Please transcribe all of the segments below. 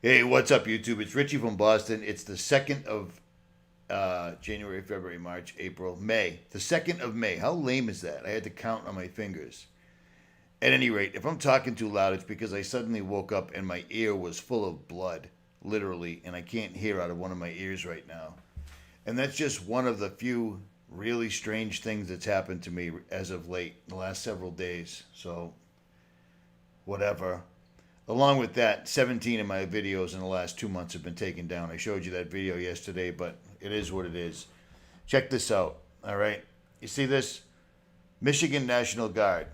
Hey, what's up, YouTube? It's Richie from Boston. It's the 2nd of January, February, March, April, May. The 2nd of May. How lame is that? I had to count on my fingers. At any rate, if I'm talking too loud, it's because I suddenly woke up and my ear was full of blood, literally, and I can't hear out of one of my ears right now. And that's just one of the few really strange things that's happened to me as of late, the last several days. So, whatever. Along with that, 17 of my videos in the last 2 months have been taken down. I showed you that video yesterday, but it is what it is. Check this out, all right? You see this? Michigan National Guard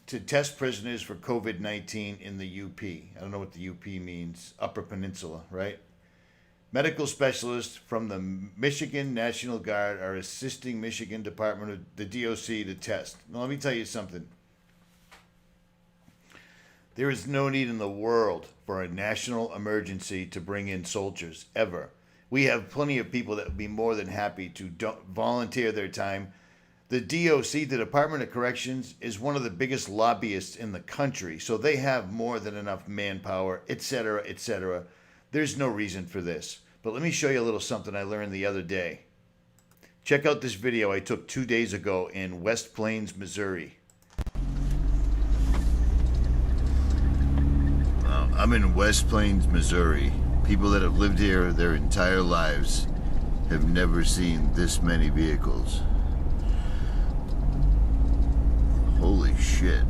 to test prisoners for COVID-19 in the UP. I don't know what the UP means. Upper Peninsula, right? Medical specialists from the Michigan National Guard are assisting Michigan Department of the DOC to test. Now, let me tell you something. There is no need in the world for a national emergency to bring in soldiers, ever. We have plenty of people that would be more than happy to volunteer their time. The DOC, the Department of Corrections, is one of the biggest lobbyists in the country, so they have more than enough manpower, etc., etc. There's no reason for this. But let me show you a little something I learned the other day. Check out this video I took 2 days ago in West Plains, Missouri. I'm in West Plains, Missouri. People that have lived here their entire lives have never seen this many vehicles. Holy shit.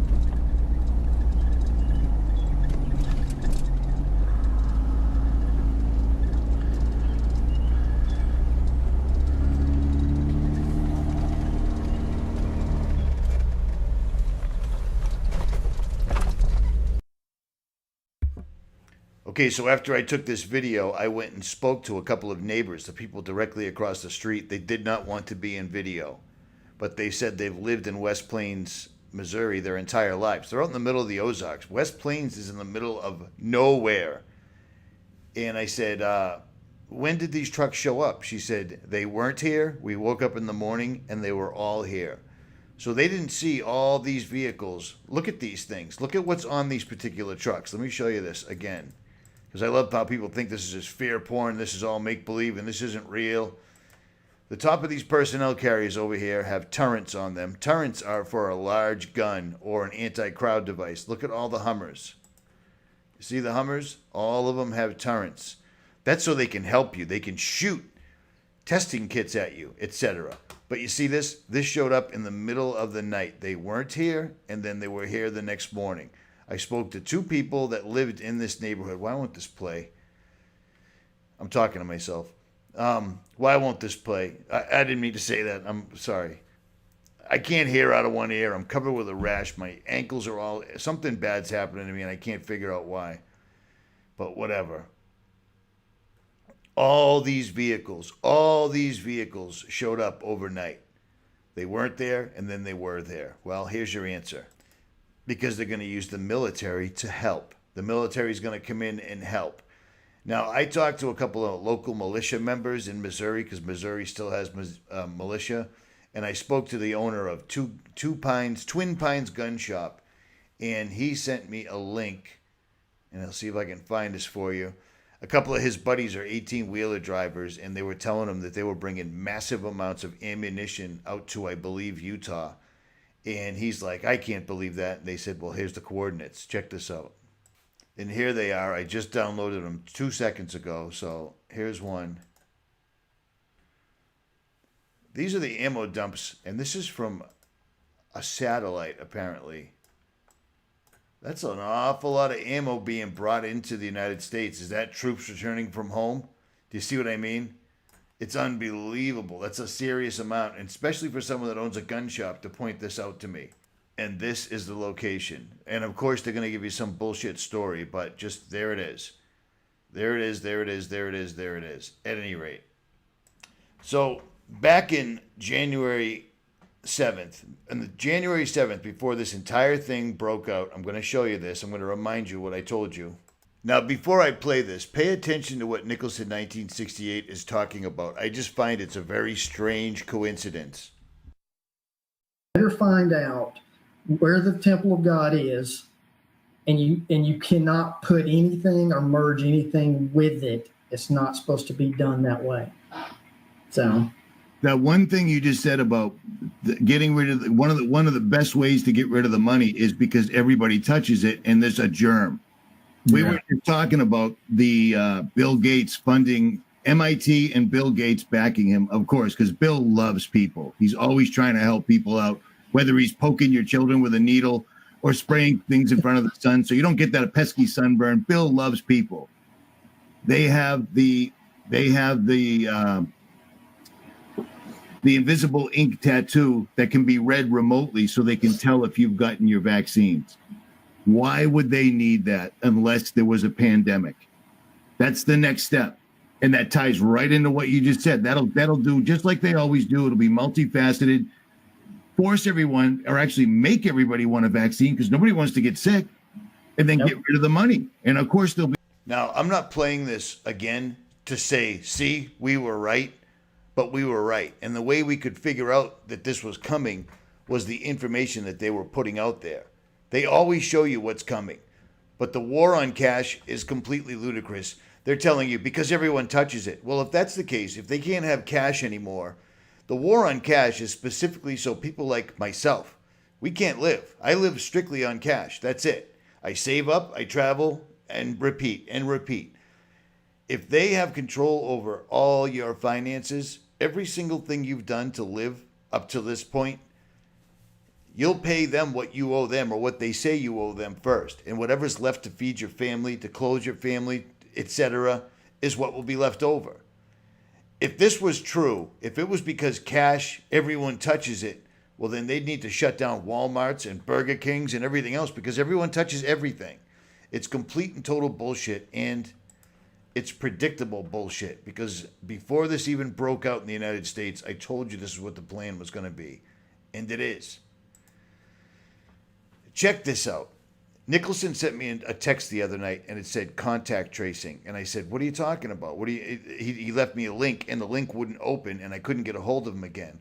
Okay, so after I took this video, I went and spoke to a couple of neighbors, the people directly across the street. They did not want to be in video, but they said they've lived in West Plains, Missouri their entire lives. They're out in the middle of the Ozarks. West Plains is in the middle of nowhere. And I said, when did these trucks show up? She said, they weren't here. We woke up in the morning and they were all here. So they didn't see all these vehicles. Look at these things. Look at what's on these particular trucks. Let me show you this again. Because I love how people think this is just fear porn, this is all make-believe, and this isn't real. The top of these personnel carriers over here have turrets on them. Turrets are for a large gun or an anti-crowd device. Look at all the Hummers. You see the Hummers? All of them have turrets. That's so they can help you. They can shoot testing kits at you, etc. But you see this? This showed up in the middle of the night. They weren't here, and then they were here the next morning. I spoke to 2 people that lived in this neighborhood. Why won't this play? I'm talking to myself. Why won't this play? I didn't mean to say that. I'm sorry. I can't hear out of one ear. I'm covered with a rash. My ankles are all... Something bad's happening to me, and I can't figure out why. But whatever. All these vehicles showed up overnight. They weren't there, and then they were there. Well, here's your answer. Because they're going to use the military to help. The military is going to come in and help. Now, I talked to a couple of local militia members in Missouri, because Missouri still has militia, and I spoke to the owner of Twin Pines Gun Shop, and he sent me a link, and I'll see if I can find this for you. A couple of his buddies are 18-wheeler drivers, and they were telling him that they were bringing massive amounts of ammunition out to, I believe, Utah. And he's like, I can't believe that. And they said, well, here's the coordinates. Check this out. And here they are. I just downloaded them 2 seconds ago. So here's one. These are the ammo dumps. And this is from a satellite, apparently. That's an awful lot of ammo being brought into the United States. Is that troops returning from home? Do you see what I mean? It's unbelievable. That's a serious amount, and especially for someone that owns a gun shop to point this out to me. And this is the location. And of course, they're going to give you some bullshit story, but just there it is. There it is, there it is, there it is, there it is. At any rate. So, back in January 7th, before this entire thing broke out, I'm going to show you this. I'm going to remind you what I told you. Now, before I play this, pay attention to what Nicholson1968 is talking about. I just find it's a very strange coincidence. Better find out where the temple of God is and you cannot put anything or merge anything with it. It's not supposed to be done that way. So that one thing you just said about getting rid of one of the best ways to get rid of the money is because everybody touches it and there's a germ. We were talking about the Bill Gates funding MIT and Bill Gates backing him, of course, because Bill loves people. He's always trying to help people out, whether he's poking your children with a needle or spraying things in front of the sun so you don't get that pesky sunburn. Bill loves people. They have the invisible ink tattoo that can be read remotely so they can tell if you've gotten your vaccines. Why would they need that unless there was a pandemic? That's the next step. And that ties right into what you just said. That'll do just like they always do. It'll be multifaceted, force everyone, or actually make everybody want a vaccine because nobody wants to get sick, and then get rid of the money. And of course they'll be. Now, I'm not playing this again to say, see, we were right, but we were right. And the way we could figure out that this was coming was the information that they were putting out there. They always show you what's coming. But the war on cash is completely ludicrous. They're telling you because everyone touches it. Well, if that's the case, if they can't have cash anymore, the war on cash is specifically so people like myself, we can't live. I live strictly on cash. That's it. I save up, I travel, and repeat and repeat. If they have control over all your finances, every single thing you've done to live up to this point, you'll pay them what you owe them or what they say you owe them first. And whatever's left to feed your family, to clothe your family, etc., is what will be left over. If this was true, if it was because cash, everyone touches it, well, then they'd need to shut down Walmarts and Burger Kings and everything else because everyone touches everything. It's complete and total bullshit, and it's predictable bullshit because before this even broke out in the United States, I told you this is what the plan was going to be, and it is. Check this out. Nicholson sent me a text the other night, and it said contact tracing. And I said, what are you talking about? He left me a link, and the link wouldn't open, and I couldn't get a hold of him again.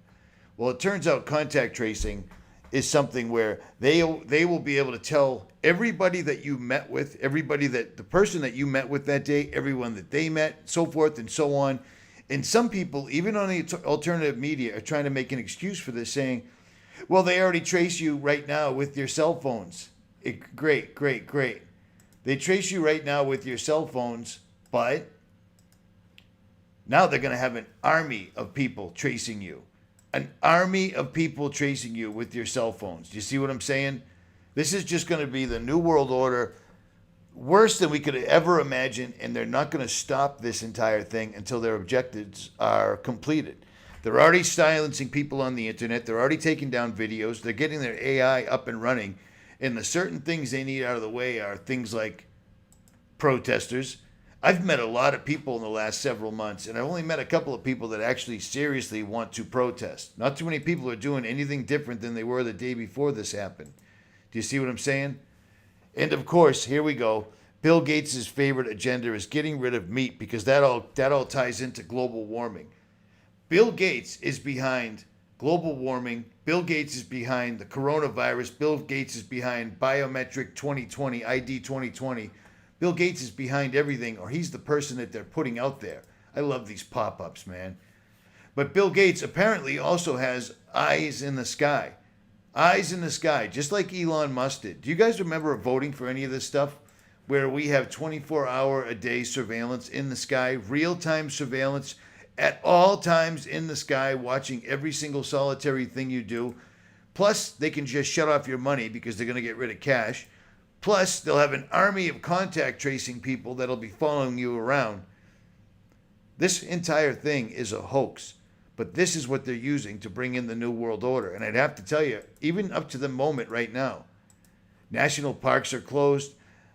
Well, it turns out contact tracing is something where they will be able to tell everybody that you met with, the person that you met with that day, everyone that they met, so forth and so on. And some people, even on the alternative media, are trying to make an excuse for this, saying, well, they already trace you right now with your cell phones. Great. They trace you right now with your cell phones, but now they're going to have an army of people tracing you. An army of people tracing you with your cell phones. Do you see what I'm saying? This is just going to be the new world order, worse than we could ever imagine, and they're not going to stop this entire thing until their objectives are completed. They're already silencing people on the internet. They're already taking down videos. They're getting their AI up and running. And the certain things they need out of the way are things like protesters. I've met a lot of people in the last several months, and I've only met a couple of people that actually seriously want to protest. Not too many people are doing anything different than they were the day before this happened. Do you see what I'm saying? And of course, here we go. Bill Gates' favorite agenda is getting rid of meat because that all ties into global warming. Bill Gates is behind global warming. Bill Gates is behind the coronavirus. Bill Gates is behind biometric 2020, ID 2020. Bill Gates is behind everything, or he's the person that they're putting out there. I love these pop-ups, man. But Bill Gates apparently also has eyes in the sky. Eyes in the sky, just like Elon Musk did. Do you guys remember voting for any of this stuff? Where we have 24-hour-a-day surveillance in the sky, real-time surveillance at all times in the sky, watching every single solitary thing you do. Plus, they can just shut off your money because they're going to get rid of cash. Plus, they'll have an army of contact tracing people that'll be following you around. This entire thing is a hoax, but this is what they're using to bring in the New World Order. And I'd have to tell you, even up to the moment right now, national parks are closed.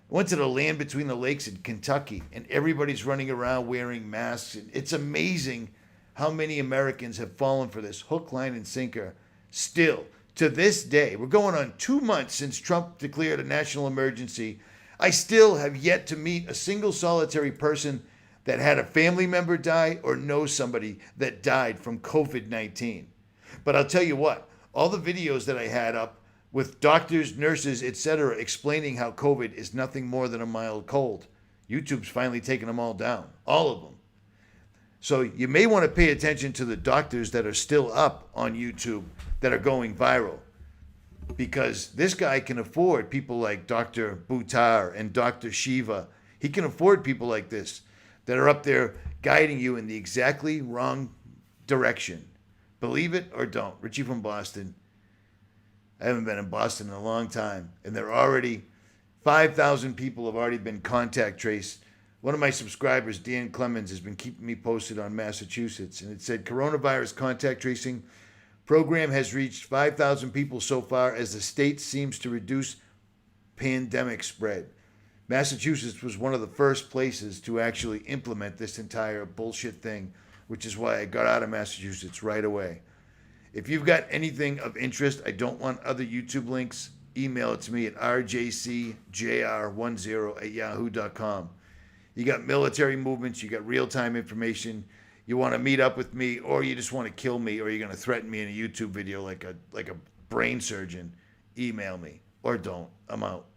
I went to the Land Between the Lakes in Kentucky, and everybody's running around wearing masks. And it's amazing how many Americans have fallen for this hook, line, and sinker still. To this day, we're going on 2 months since Trump declared a national emergency. I still have yet to meet a single solitary person that had a family member die or knows somebody that died from COVID-19. But I'll tell you what, all the videos that I had up with doctors, nurses, etc., explaining how COVID is nothing more than a mild cold. YouTube's finally taken them all down, all of them. So you may want to pay attention to the doctors that are still up on YouTube that are going viral, because this guy can afford people like Dr. Buttar and Dr. Shiva. He can afford people like this that are up there guiding you in the exactly wrong direction. Believe it or don't. Richie from Boston. I haven't been in Boston in a long time, and there are already 5,000 people have already been contact traced. One of my subscribers, Dan Clemens, has been keeping me posted on Massachusetts, and it said coronavirus contact tracing program has reached 5,000 people so far as the state seems to reduce pandemic spread. Massachusetts was one of the first places to actually implement this entire bullshit thing, which is why I got out of Massachusetts right away. If you've got anything of interest, I don't want other YouTube links, email it to me at rjcjr10@yahoo.com. You got military movements, you got real-time information, you want to meet up with me, or you just want to kill me, or you're going to threaten me in a YouTube video like a brain surgeon, email me. Or don't. I'm out.